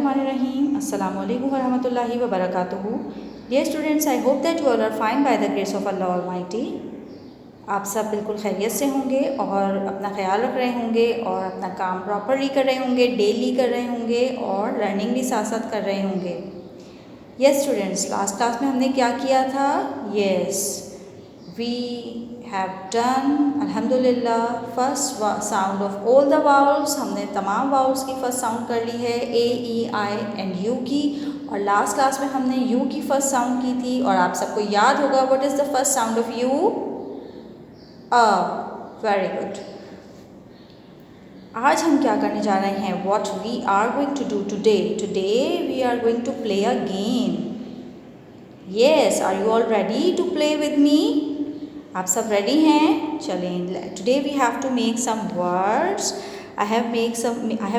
Bismillahirrahmanirrahim. Assalamu alaikum warahmatullahi wabarakatuh. Dear students, I hope that you all are fine by the grace of Allah Almighty. आप सब बिल्कुल खैरियत से होंगे और अपना ख्याल रख रहे होंगे और अपना काम प्रॉपरली कर रहे होंगे, डेली कर रहे होंगे और लर्निंग भी साथ साथ कर रहे होंगे. यस स्टूडेंट्स, लास्ट क्लास में हमने क्या किया था? यस, वी हैव डन अल्हम्दुलिल्लाह first sound of all the vowels. हमने तमाम वाउल्स की फर्स्ट साउंड कर ली है, ए ई आई एंड यू की. और लास्ट क्लास में हमने यू की फर्स्ट साउंड की थी और आप सबको याद होगा what is the first sound of U? Very good. आज हम क्या करने जा रहे हैं? What we are going to do today? Today we are going to play a game. Yes, are you all ready to play with me? आप सब ready हैं? चलें. Today we have to make some words. I have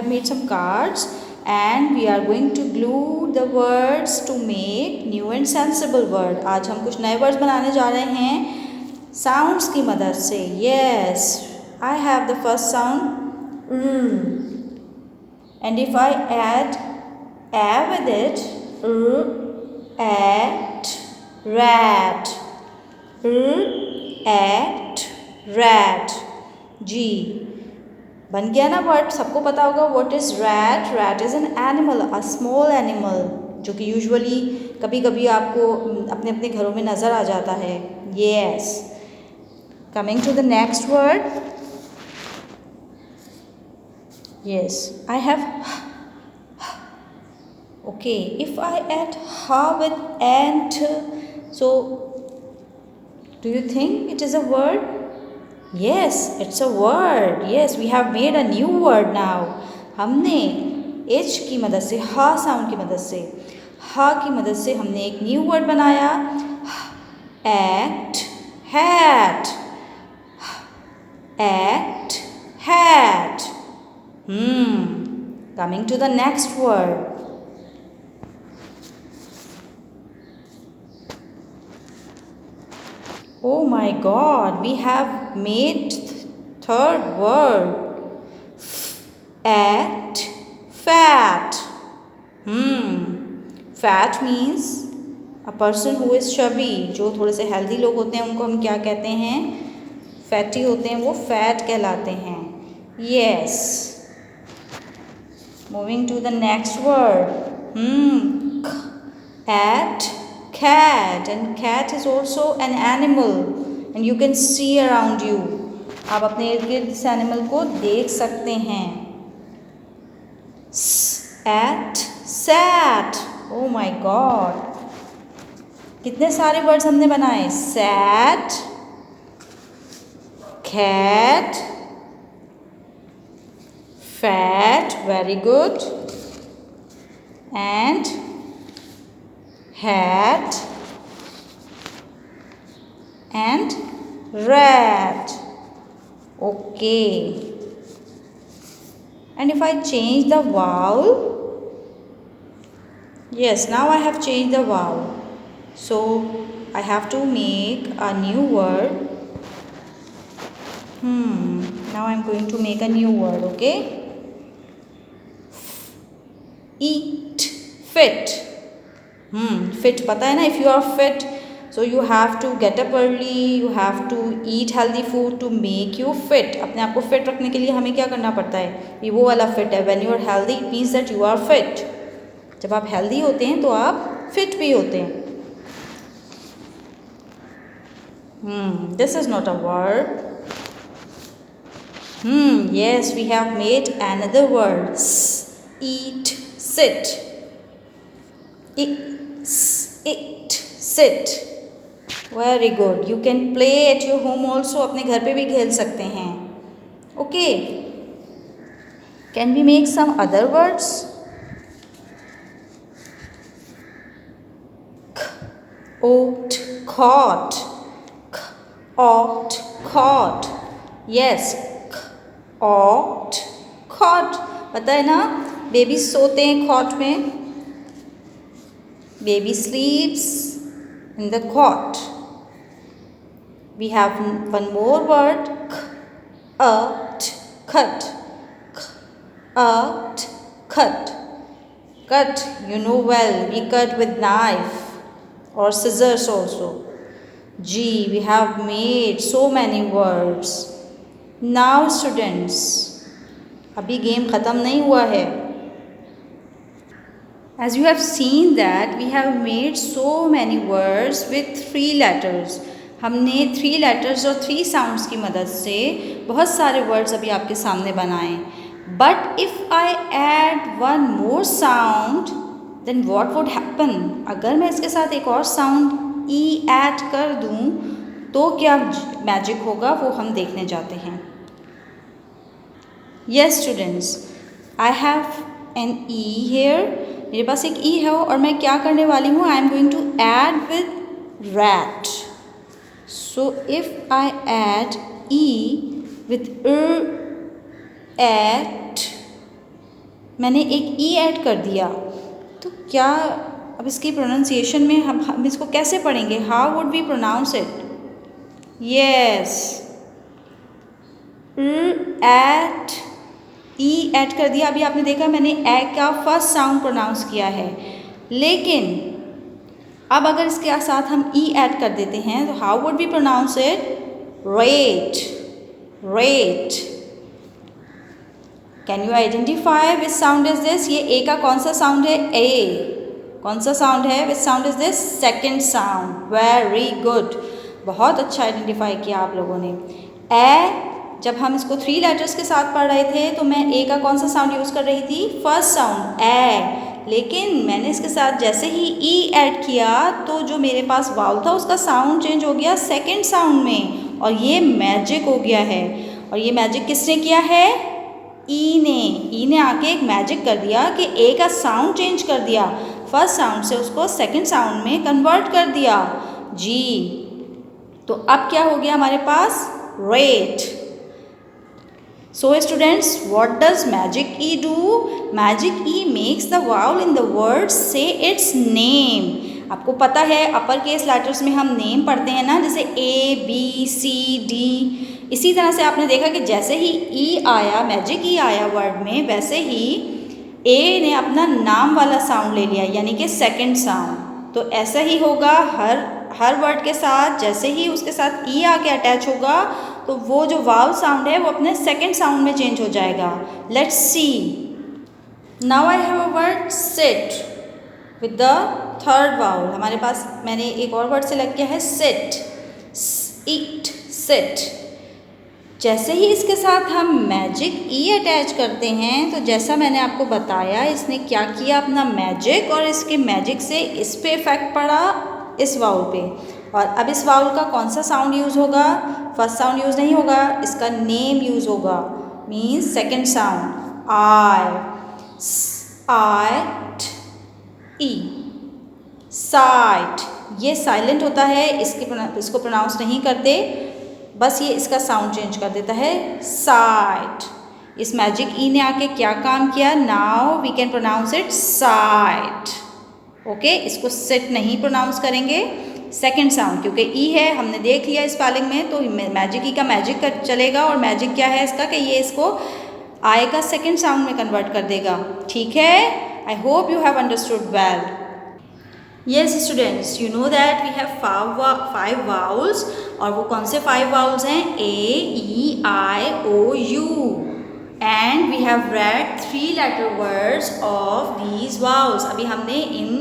made some cards and we are going to glue the words to make new and sensible word. आज हम कुछ नए words बनाने जा रहे हैं sounds की मदद से. Yes, I have the first sound and if I add a with it, at, rat, at, rat, G. बन गया ना वर्ड? सबको पता होगा what is rat. Rat is an animal, a small animal, जो कि यूजुअली कभी कभी आपको अपने अपने घरों में नज़र आ जाता है. Yes, coming to the next word. Yes, I have. Okay, if I add ha with ant, so do you think it is a word? Yes, it's a word. Yes, we have made a new word now. हमने H की मदद से, हा sound की मदद से, हा की मदद से हमने एक न्यू वर्ड बनाया. Act, hat. Act, hat. Coming to the next word. Oh my God, we have made third word. At, fat. Fat means a person who is chubby. जो थोड़े से healthy लोग होते हैं उनको हम क्या कहते हैं? Fatty होते हैं, वो fat कहलाते हैं. Yes. Moving to the next word. At, cat, and cat is also an animal and you can see around you. आप अपने इर्द गिर्द इस एनिमल को देख सकते हैं. At, sat. Oh my God, कितने सारे वर्ड्स हमने बनाए. Sat, cat, fat, very good, and hat and rat. Okay, and if I change the vowel, yes, now I have changed the vowel, so I have to make a new word. Now I'm going to make a new word. Okay, eat, fit. Fit पता है ना? If you are fit, so you have to get up early, you have to eat healthy food to make you fit. अपने आप को fit रखने के लिए हमें क्या करना पड़ता है? ये वो वाला fit है. When you are healthy, it means that you are fit. जब आप healthy होते हैं तो आप fit भी होते हैं. This is not a word. Yes, we have made another word. Eat, sit. It, sit. Very good. You can play at your home also. अपने घर पे भी खेल सकते हैं. Okay. Can we make some other words? Oat, caught. Ought, caught. Yes. Ought, caught. पता है ना? बेबी सोते हैं cot में. Baby sleeps in the cot. We have one more word. Cut. Cut. Cut, you know well, we cut with knife or scissors also. G, we have made so many words. Now students, अभी game ख़त्म नहीं हुआ है. As you have seen that we have made so many words with 3 letters. हमने 3 letters और 3 sounds की मदद से बहुत सारे words अभी आपके सामने बनाए. But if I add one more sound, then what would happen? अगर मैं इसके साथ एक और sound E add कर दूँ तो क्या मैजिक होगा वो हम देखने जाते हैं. Yes students, I have an E here. मेरे पास एक E है और मैं क्या करने वाली हूँ? I am going to add with rat. So if I add E with at, मैंने एक E ऐड कर दिया तो क्या अब इसकी प्रोनाउंसिएशन में हम इसको कैसे पढ़ेंगे? How would we pronounce it? Yes, at, E add कर दिया. अभी आपने देखा मैंने ए का फर्स्ट साउंड प्रोनाउंस किया है, लेकिन अब अगर इसके साथ हम ई ऐड कर देते हैं तो how would we pronounce it? Rate, rate. Can you identify which sound is this? ये ए का कौन सा साउंड है? ए. कौन सा साउंड है? विच sound is this? Second sound. Very good, बहुत अच्छा आइडेंटिफाई किया आप लोगों ने. ए, जब हम इसको 3 लेटर्स के साथ पढ़ रहे थे तो मैं ए का कौन सा साउंड यूज़ कर रही थी? फर्स्ट साउंड, ए. लेकिन मैंने इसके साथ जैसे ही ई ऐड किया तो जो मेरे पास वाउल था उसका साउंड चेंज हो गया सेकेंड साउंड में, और ये मैजिक हो गया है. और ये मैजिक किसने किया है? ई ने. ई ने आके एक मैजिक कर दिया कि ए का साउंड चेंज कर दिया, फर्स्ट साउंड से उसको सेकंड साउंड में कन्वर्ट कर दिया. जी, तो अब क्या हो गया हमारे पास? Rate. So students, what does magic e do? Magic e makes the vowel in the word say its name. आपको पता है अपर केस लेटर्स में हम नेम पढ़ते हैं ना, जैसे ए, बी, सी, डी. इसी तरह से आपने देखा कि जैसे ही ई आया, मैजिक ई आया वर्ड में, वैसे ही ए ने अपना नाम वाला साउंड ले लिया, यानी कि सेकंड साउंड. तो ऐसा ही होगा हर वर्ड के साथ. जैसे ही उसके साथ ई आके अटैच होगा तो वो जो वावल साउंड है वो अपने सेकंड साउंड में चेंज हो जाएगा. Let's see. Now I have a word sit with the third vowel. हमारे पास मैंने एक और वर्ड सेलेक्ट किया है सिट, ईट, सिट. जैसे ही इसके साथ हम मैजिक ई अटैच करते हैं तो जैसा मैंने आपको बताया इसने क्या किया, अपना मैजिक, और इसके मैजिक से इस पे इफेक्ट पड़ा, इस वाउल पे. और अब इस वाउल का कौन सा साउंड यूज़ होगा? फर्स्ट साउंड यूज़ नहीं होगा, इसका नेम यूज़ होगा, मीन्स सेकेंड साउंड. आई, आइट, ई, साइट. ये साइलेंट होता है, इसको प्रोनाउंस नहीं करते, बस ये इसका साउंड चेंज कर देता है, साइट. इस मैजिक ई ने आके क्या काम किया? Now we can pronounce it site. Okay, इसको सिट नहीं प्रोनाउंस करेंगे, सेकंड साउंड, क्योंकि ई है, हमने देख लिया इस स्पेलिंग में, तो मैजिक ई का मैजिक चलेगा. और मैजिक क्या है इसका कि ये इसको आई का सेकंड साउंड में कन्वर्ट कर देगा. ठीक है, I hope you have understood well. Yes students, you know that we have 5 vowels, और वो कौन से 5 vowels हैं? A, E, I, O, U, and we have read 3 letter words of these vowels. अभी हमने इन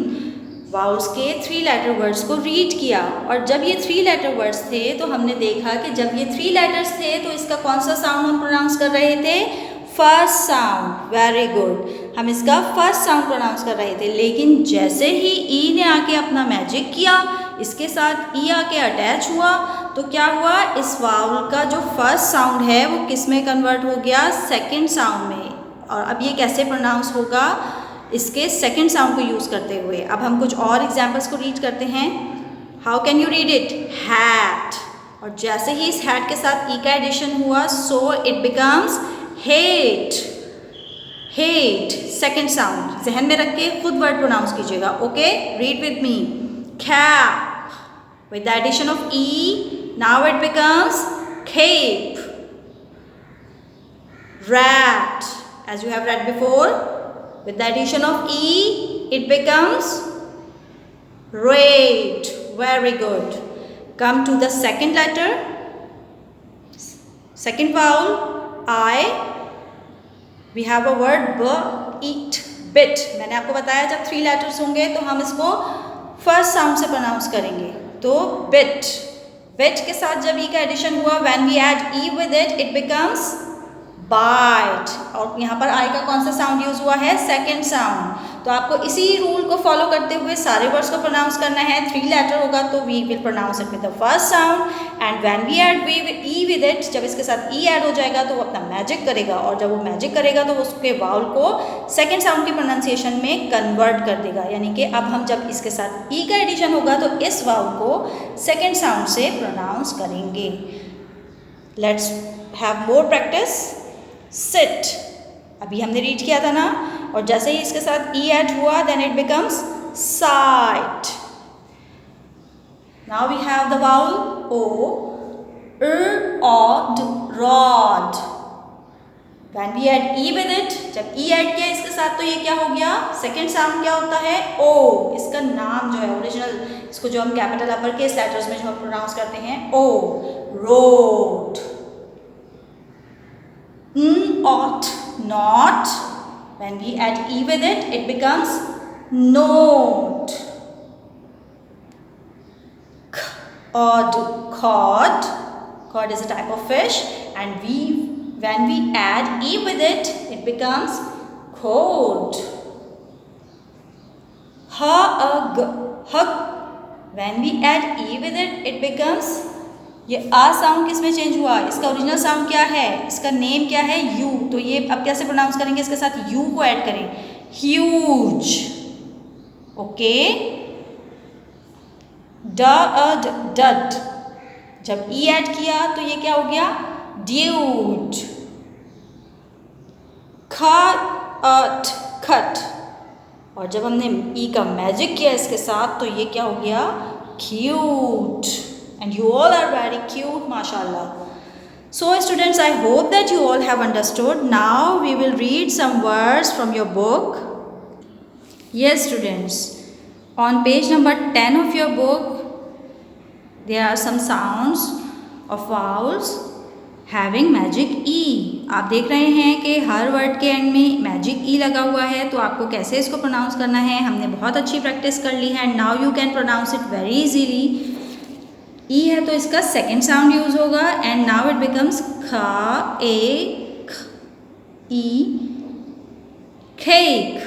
vowels के 3 letter words को read किया, और जब ये 3 letter words थे तो हमने देखा कि जब ये 3 letters थे तो इसका कौन सा साउंड हम प्रोनाउंस कर रहे थे? First sound. वेरी गुड, हम इसका फर्स्ट साउंड प्रोनाउंस कर रहे थे, लेकिन जैसे ही ई ने आके अपना मैजिक किया, इसके साथ ई आके अटैच हुआ, तो क्या हुआ? इस वाउल का जो फर्स्ट साउंड है वो किस में कन्वर्ट हो गया? सेकंड साउंड में. और अब ये कैसे प्रोनाउंस होगा? इसके सेकंड साउंड को यूज़ करते हुए. अब हम कुछ और एग्जाम्पल्स को रीड करते हैं. How can you read it? Hat. और जैसे ही इस हैट के साथ ई का एडिशन हुआ, so it becomes hate. Hate, second sound. जहन में रख के खुद वर्ड प्रोनाउंस कीजिएगा. Okay, read with me. Cap. With the addition of E, now it becomes cape. Rat, as you have read before, With the addition of E, it becomes rate. Very good. Come to the second letter, second vowel, I. We have a word b, eat, bit. मैंने आपको बताया जब 3 letters होंगे तो हम इसको first sound से pronounce करेंगे. तो bit. bit के साथ जब e का एडिशन हुआ, when we add e with it, it becomes bite. और यहाँ पर I का कौन सा साउंड यूज हुआ है? Second sound. तो आपको इसी रूल को फॉलो करते हुए सारे वर्ड्स को प्रोनाउंस करना है. 3 लेटर होगा तो we will pronounce it with the first sound, and when we add E with it, जब इसके साथ ई ऐड हो जाएगा तो वो अपना मैजिक करेगा, और जब वो मैजिक करेगा तो उसके वाउल को सेकेंड साउंड की प्रोनाउंसिएशन में कन्वर्ट कर देगा. यानी कि अब हम जब इसके साथ ई का एडिशन होगा तो इस वाउल को सेकेंड साउंड से प्रोनाउंस करेंगे. Let's have more practice. Sit अभी हमने रीड किया था ना, और जैसे ही इसके साथ ई ऐड हुआ then it becomes site. Now we have the vowel O, odd, rod. When we add E with it, जब ई ऐड किया इसके साथ तो ये क्या हो गया? सेकेंड साउंड क्या होता है? ओ. इसका नाम जो है ओरिजिनल, इसको जो हम कैपिटल अपर केस लेटर्स में जो हम प्रोनाउंस करते हैं, ओ, road. ought, not. When we add e with it, it becomes note. Cod, cod. Cod is a type of fish, and when we add e with it, it becomes cod. Hug, hug. When we add e with it, it becomes, ये आ sound किस में change हुआ? इसका original sound क्या है? इसका name क्या है? यू. तो ये अब कैसे प्रोनाउंस करेंगे? इसके साथ यू को ऐड करें. ह्यूज. ओके. डड, डड. जब ई ऐड किया तो ये क्या हो गया? ड्यूड. खट, खट. और जब हमने ई का मैजिक किया इसके साथ तो ये क्या हो गया? Cute. And you all are very cute, mashallah. So students, I hope that you all have understood. Now we will read some words from your book. Yes students, on page number 10 of your book, there are some sounds of vowels having magic E. आप देख रहे हैं कि हर word के and में magic E लगा हुआ है, तो आपको कैसे इसको प्रोनाउंस करना है हमने बहुत अच्छी प्रैक्टिस कर ली है. Now you can pronounce it very easily. E है तो इसका सेकेंड साउंड यूज होगा, एंड नाउ इट बिकम्स ख, ए, ख, e, cake.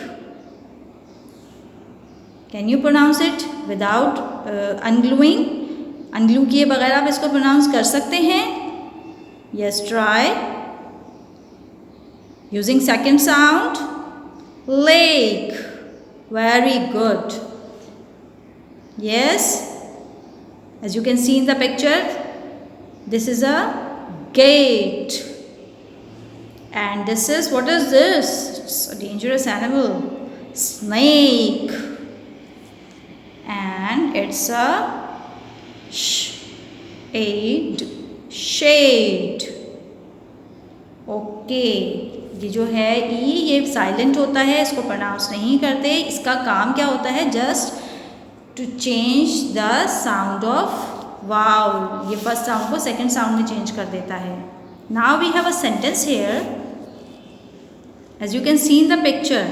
Can you pronounce it without ungluing? Unglue किए बगैर आप इसको प्रोनाउंस कर सकते हैं. Yes, try. Using second sound, lake. Very good. Yes. As you can see in the picture, this is a gate, and this is, what is this? It's a dangerous animal, snake, and it's a shade. Okay, ये जो है ई, ये silent होता है, इसको pronounce नहीं करते. इसका काम क्या होता है? Just to change the sound of vowel. ये फर्स्ट साउंड को सेकेंड साउंड में चेंज कर देता है. Now we have a sentence here. As you can see in the picture,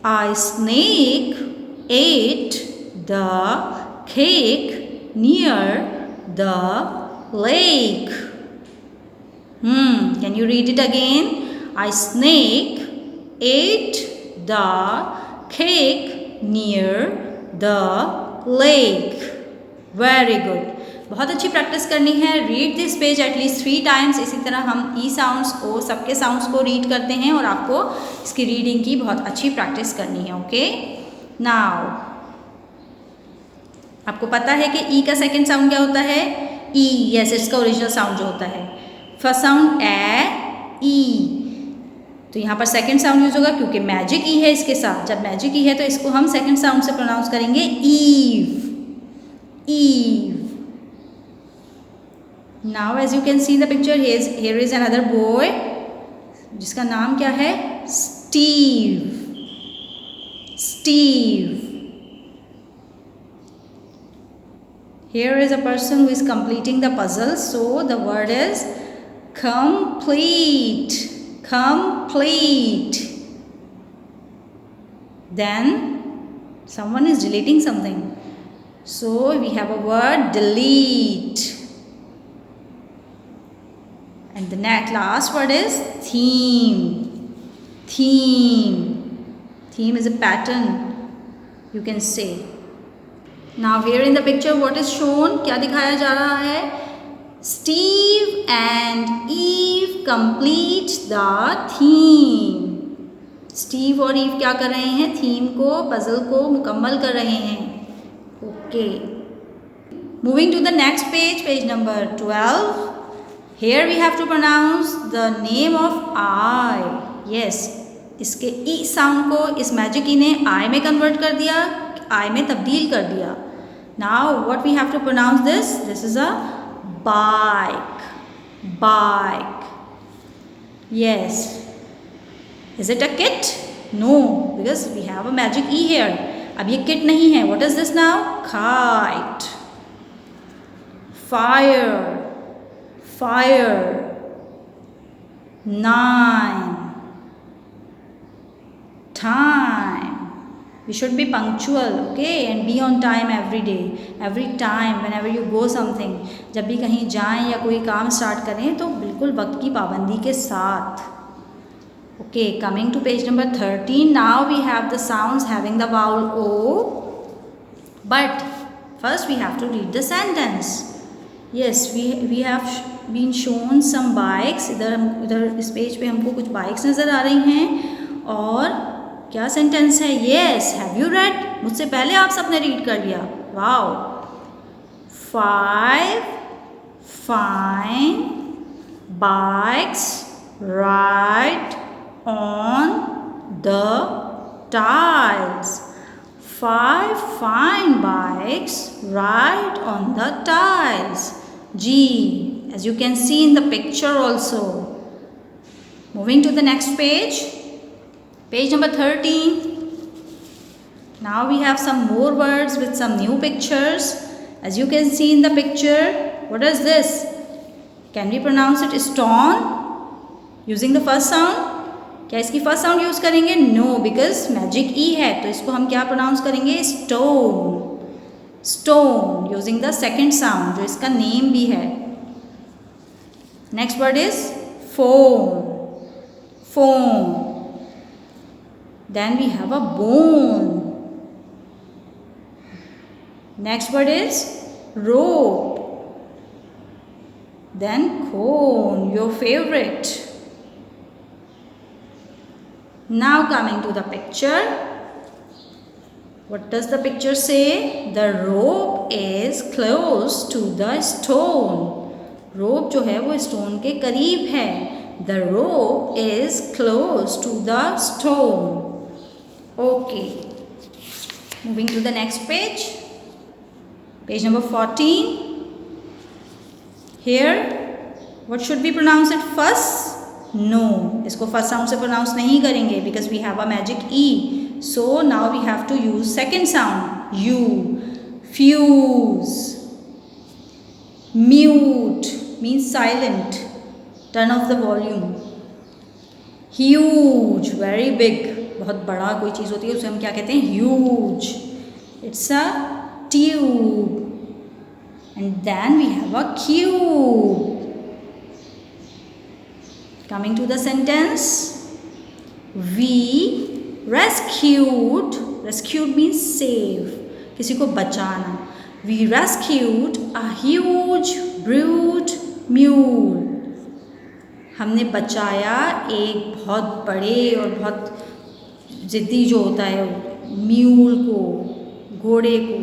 a snake ate the cake near the lake. Can you read it again? A snake ate the cake near the lake. Very good. बहुत अच्छी practice करनी है. Read this page at least 3 times. इसी तरह हम ई sounds को, सबके sounds को रीड करते हैं, और आपको इसकी रीडिंग की बहुत अच्छी प्रैक्टिस करनी है. ओके. नाउ आपको पता है कि ई का सेकेंड साउंड क्या होता है? ई. यस, इसका ओरिजिनल साउंड जो होता है. फर्स्ट साउंड ए, ई. तो यहाँ पर सेकेंड साउंड यूज होगा क्योंकि मैजिक ई है इसके साथ. जब मैजिक ई है तो इसको हम सेकेंड साउंड से प्रोनाउंस करेंगे eve. Eve. Now as you can see the picture, here is another boy जिसका नाम क्या है? Steve. Steve. Here is a person who is completing the puzzle, so the word is complete. Complete. Then someone is deleting something, so we have a word delete. And the last word is theme. Theme. Theme is a pattern, you can say. Now here in the picture what is shown? क्या दिखाया जा रहा है? Steve and Eve complete the theme. Steve और Eve क्या कर रहे हैं? थीम को, पजल को मुकम्मल कर रहे हैं. Okay. Moving to the next page, page number 12. Here we have to pronounce the name of I. Yes. इसके E sound को इस मैजिक E ने I में कन्वर्ट कर दिया, I में तब्दील कर दिया. Now what we have to pronounce this? This is a bike. Bike. Yes. Is it a kit? No, because we have a magic E here. अब ये kit नहीं है. What is this now? Kite. Fire. Fire. 9. Time. We should be punctual, okay, and be on time every day, every time, whenever you go something. जब भी कहीं जाएं या कोई काम स्टार्ट करें तो बिल्कुल वक्त की पाबंदी के साथ. Okay, coming to page number 13. Now we have the sounds having the vowel O. But first we have to read the sentence. Yes, we have been shown some bikes. इधर इस पेज पे हमको कुछ बाइक्स नज़र आ रही हैं. और क्या सेंटेंस है? Yes, have you read? मुझसे पहले आप सबने रीड कर लिया. Wow. 5 fine bikes ride on the tiles. 5 fine bikes ride on the tiles. G, as you can see in the picture also. Moving to the next page. Page number 13. Now we have some more words with some new pictures. As you can see in the picture, what is this? Can we pronounce it stone using the first sound? क्या इसकी first sound use करेंगे? No, because magic E है, तो इसको हम क्या pronounce करेंगे? Stone. Stone using the second sound, जो इसका नेम भी है. Next word is foam. Foam. Then we have a bone. Next word is rope. Then cone, your favorite. Now coming to the picture. What does the picture say? The rope is close to the stone. Rope जो है वो stone के करीब है. The rope is close to the stone. Okay. Moving to the next page. Page number 14. Here, what should we pronounce it first? No. इसको first sound से pronounce नहीं करेंगे because we have a magic E. So now we have to use second sound. U. Fuse. Mute means silent. Turn off the volume. Huge, very big. बहुत बड़ा कोई चीज़ होती है उसे हम क्या कहते हैं? Huge. It's a tube. And then we have a cube. Coming to the sentence. We rescued. Rescued means save. किसी को बचाना. We rescued a huge brute mule. हमने बचाया एक बहुत बड़े और बहुत ज़िद्दी जो होता है म्यूल को, घोड़े को.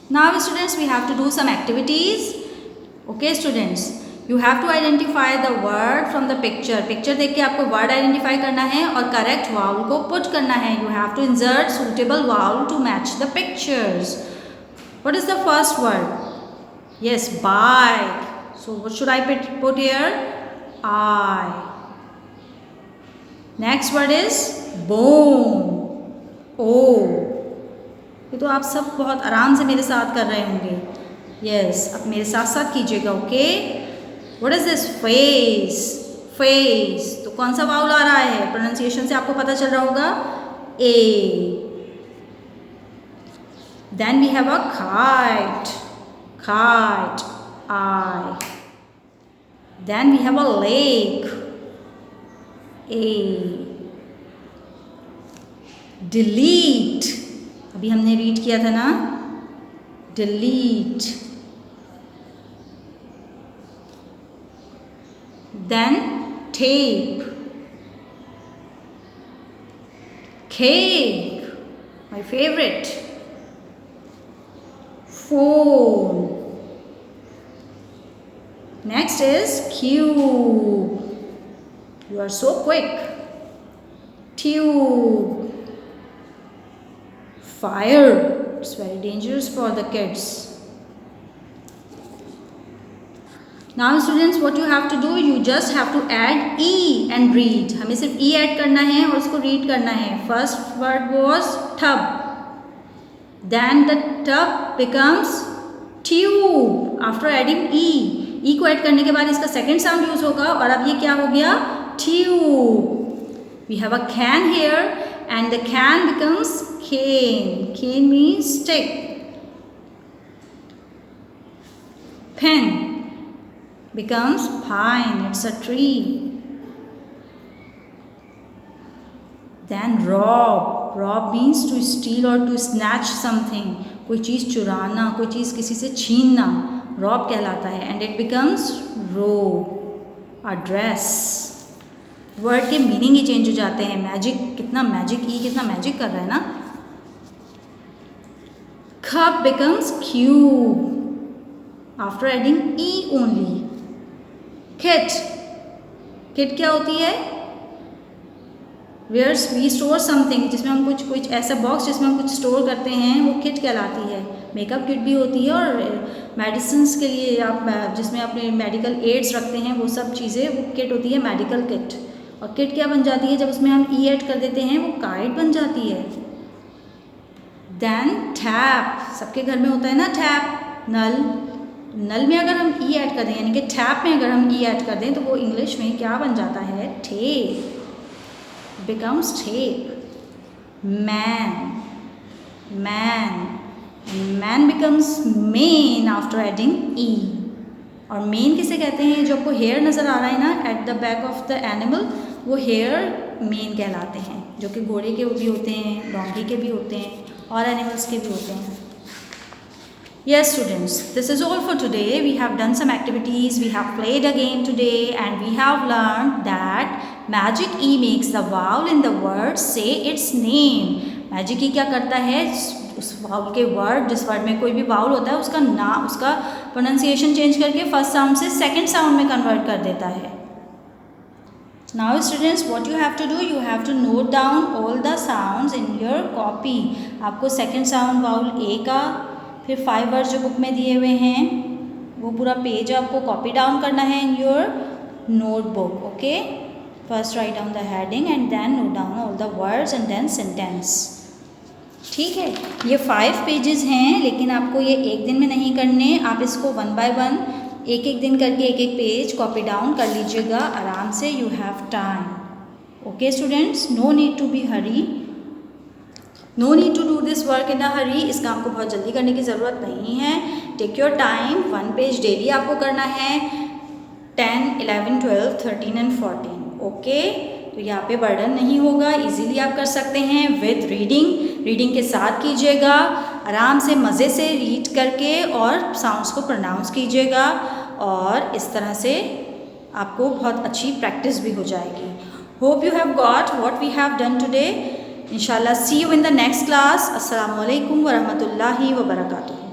Now students, we have to do some activities. Okay students, you have to identify the word from the picture. Picture देख के आपको word identify करना है और correct vowel को put करना है. You have to insert suitable vowel to match the pictures. What is the first word? Yes, bike. So what should I put here? I. Next word is bone, o. ये तो आप सब बहुत आराम से मेरे साथ कर रहे होंगे। यस, अब मेरे साथ साथ कीजिएगा, okay. What is this? Face, face. तो कौन सा वाउल आ रहा है? प्रोनाउंसिएशन से आपको पता चल रहा होगा, a. Then we have a kite, kite, i. Then we have a lake, a. Delete, अभी हमने रीड किया था ना, delete. Then tape, cake, my favourite. Phone. Next is cube, you are so quick. Tube, fire, it's very dangerous for the kids. Now students, what you have to do, you just have to add e and read. हमें सिर्फ e add करना है और उसको read करना है. First word was tub, then the tub becomes tube after adding e को add करने के बाद इसका सेकेंड साउंड यूज होगा और अब ये क्या हो गया, tube. We have a can here and the can becomes cane. Cane means stick. Pen becomes pine, it's a tree. Then rob, rob means to steal or to snatch something. कोई चीज़ चुराना, कोई चीज़ किसी से छीनना, rob कहलाता है. And it becomes robe, a dress. Word के meaning ही change हो जाते हैं. मैजिक, कितना मैजिक, ई कितना मैजिक कर रहा है ना. Cup becomes cube after adding E only. Kit, kit क्या होती है, वेयर वी स्टोर समथिंग, जिसमें हम कुछ ऐसा बॉक्स जिसमें हम कुछ स्टोर करते हैं, वो किट कहलाती है. मेकअप किट भी होती है और मेडिसिन्स के लिए आप जिसमें अपने मेडिकल एड्स रखते हैं, वो सब चीज़ें वो किट होती है, मेडिकल किट. और किट क्या बन जाती है जब उसमें हम ई ऐड कर देते हैं, वो काइट बन जाती है. देन टैप, सबके घर में होता है ना टैप, नल. नल में अगर हम ई ऐड कर दें, यानी कि टैप में अगर हम ई ऐड कर दें, तो वो इंग्लिश में क्या बन जाता है, tape, becomes tape. Man, man, man becomes main after adding E. और मेन किसे कहते हैं, जो आपको हेयर नज़र आ रहा है ना at the back of the animal, वो हेयर मेन कहलाते हैं, जो कि घोड़े के भी होते हैं, डोंकी के भी होते हैं और एनिमल्स के भी होते हैं. Yes students, this is all for today. We have done some activities, we have played a game today and we have learned that magic E makes the vowel in the word say its name. Magic E क्या करता है, उस vowel के word, जिस word में कोई भी vowel होता है उसका नाम, उसका प्रोनाउंसिएशन चेंज करके फर्स्ट साउंड से सेकंड साउंड में कन्वर्ट कर देता है. Now students, what you have to do, you have to note down all the sounds in your copy. आपको सेकंड साउंड वाउल ए का, फिर 5 वर्ड्स जो बुक में दिए हुए हैं, वो पूरा पेज आपको कॉपी डाउन करना है in your notebook. Okay, first write down the heading and then note down all the words and then sentence. ठीक है, ये 5 पेजेस हैं, लेकिन आपको ये एक दिन में नहीं करने. आप इसको 1 बाय 1 एक दिन करके एक पेज कॉपी डाउन कर लीजिएगा आराम से. You have time. Okay students, no need to be hurry, no need to do this work in a hurry. इस काम को बहुत जल्दी करने की ज़रूरत नहीं है. Take your time. 1 page daily आपको करना है, 10, 11, 12, 13 एंड 14. ओके, तो यहाँ पे बर्डन नहीं होगा, इजीली आप कर सकते हैं विद रीडिंग. रीडिंग के साथ कीजिएगा, आराम से मज़े से रीड करके और साउंड्स को प्रोनाउंस कीजिएगा और इस तरह से आपको बहुत अच्छी प्रैक्टिस भी हो जाएगी. Hope you have got what we have done today. इंशाल्लाह see you in the next class. अस्सलामु अलैकुम व रहमतुल्लाहि व बरकातुहू.